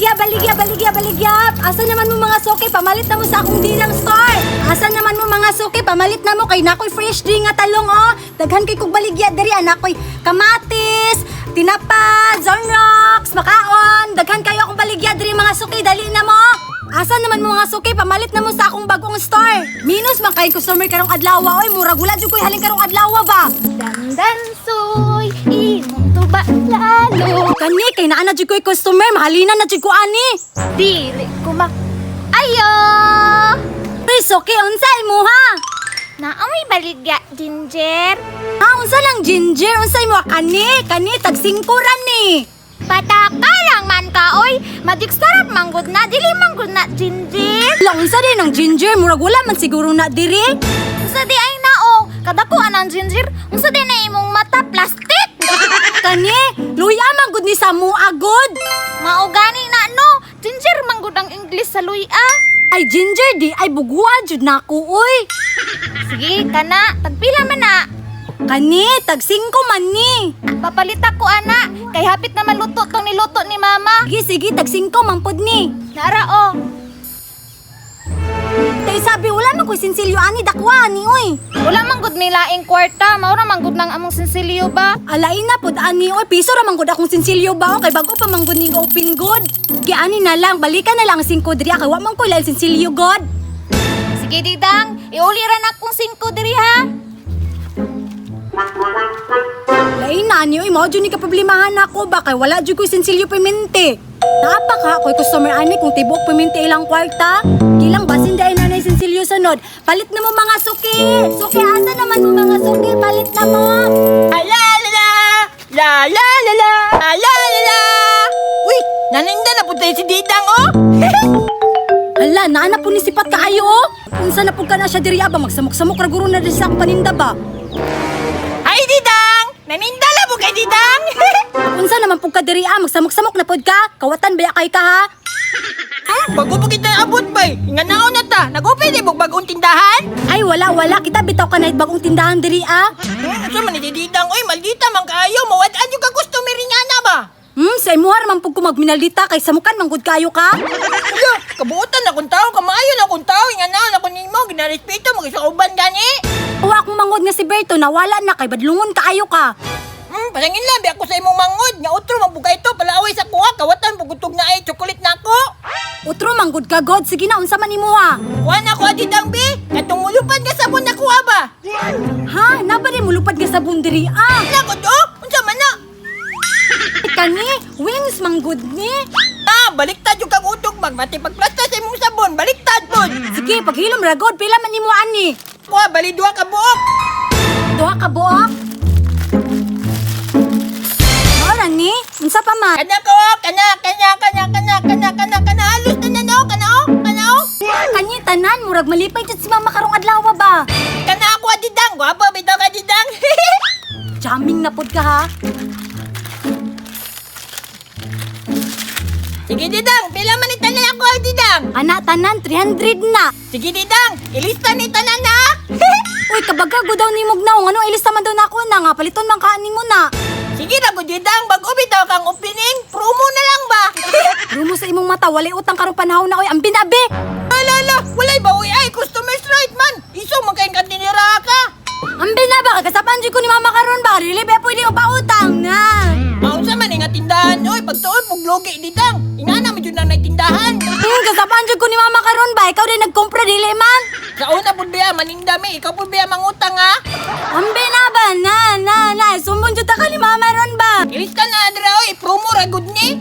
baligya. Asa naman mo mga suki, pamalit na mo sa akong dilang store. Asa naman mo mga suki, pamalit na mo kay nakoy fresh drink nga talong oh. Daghan kay kog baligya diri anakoy kamatis, tinapa, zornox, makaon. Daghan kayo akong baligya diri mga suki, dali na mo. Asa naman mo mga suki, pamalit na mo sa akong bagong store. Minus man kay customer karong adlaw oy, murag wala jud koy halin karong adlaw ba. Dandansoy, imong tuba lalo. Kani kay naa na jud koy customer, mahalina na jud ko ani. Dili ko ayo! Uy, suki, unsay mo ha? Naamoy baligya, Ginger. Unsa lang ginger, unsay mo kani? Kani tagsingkuran ni. Pataka lang man ka, oy. Madiksarat manggod na, dili manggod na, Ginger. Lang unsa din ang ginger, murag wala man siguro na diri. Unsa di ay nao, kadako anang Ginger. Unsa di na imong mata plastic. Kani, luya man gud ni sa mo agod. Maugani na no, Ginger manggod ang English sa luya. Ay ginger di ay bugwa jud nako uy. Sige, kana, tagpila man na. Kani tagsingko man ni. Papalita ko ana, kay hapit na maluto tong niluto ni mama. Sige, tagsingko man pod ni. Nara oh. Tay sabi wala man koy sinsilyo ani dakwa ni uy. Wala man gud may laing kwarta, maura man gud nang among sinsilyo ba? Alain na pod ani oy, piso ra man gud akong sinsilyo ba kay bago pa man gud ning open good. Gi ani na lang, balikan na lang 5 diri kay wa man koy lang sinsilyo god. Sige didang, iuli ra na akong 5 diri ha. Lain na ni oy, mao jud ni ka problemahan ako ba kay wala jud koy sinsilyo permente. Napaka koy customer ani kung tibok permente ilang kwarta. Kilang basin dai na nay sinsilyo sunod. Palit na mo mga suki. Suki asa naman mo mga suki, palit na mo. Ala la la la la la la ala la la. Uy, naninda na pud si Didang oh. Hala, naana po ni sipat kaayo oh. Unsa na pud ka na siya diri ba magsamok-samok ra guro na diri sa akong paninda ba? Ay Didang, naninda la mo kay Didang. Unsa naman pud ka diri magsamok-samok na pud ka? Kawatan baya kay ka ha? Bago pa kita abot bay, nga naon na ta. Nag-open di bagong tindahan. Ay wala kita bitaw ka na bagong tindahan diri Unsa man ni Didang oy, maldita man kaayo, mawad-an yung ka customer niya na ba? Sa imuhar man pud ko magminaldita kay samukan man gud kayo ka? Ala, kabuotan na kung tao, kamayo na kung tao, nga naon ako nimo, ginarespeto mo sa uban gani. O akong mangod nga si Berto nawala na kay badlungon kaayo ka. Pasangin labi ako sa imong mangod, nga utro mabuga ito, palaaway sa kuha, kawatan pagutog na ay chocolate na ako. Utro man gud ka god, sige na unsa man nimo ha? Kuha na ko Didang B, katong mulupan ka sabon na kuha ba? Ha, nabari mo lupad ka sa bundiri Nagod oh, unsa man na? Kani, wings man gud ni. Baliktad yung kang utok, magmati pagplasta sa imong sabon, baliktad pod. Sige, paghilom ra god, pila man nimo ani? Kuha, bali duha ka buok. Duha ka buok. Ora ni, unsa pa man? Kana ko, kana, halos na no, kana oh. Kanyi tanan murag malipay jud si mama karong adlaw ba? Kana ako Didang, guwapo bitaw ka Didang. Jamming na pud ka ha. Sige Didang, pila man itanay ako Didang. Ana tanan 300 na. Sige Didang, ilista ni tanan na. Uy, kabaga go daw ni Mugnaw, ano ilista man daw nako na nga paliton man kaanin mo na. Sige na ko Didang, bago bitaw kang opening, promo na lang ba? Rumo sa imong mata, walay utang karong panahon na oy, ang binabi. Alala, walay ba uy ay customers right man. Iso magkain kantinira ka. Ang binaba, kasapan jud ko ni mama karon ba, relibe pwede o pautang na. Unsa man nga tindahan oy, pagtuon pug logi Didang. Ingana mo jud nang tindahan. Kasapan jud ko ni mama karon ba, ikaw din nagkumpra dili man. Sa una pud biya maningdami, ikaw pud biya mangutang ha. Ang binaba, na, sumbon jud ta ka ni mama ron ba. Ilis ka na adra oy, promo ra gud ni.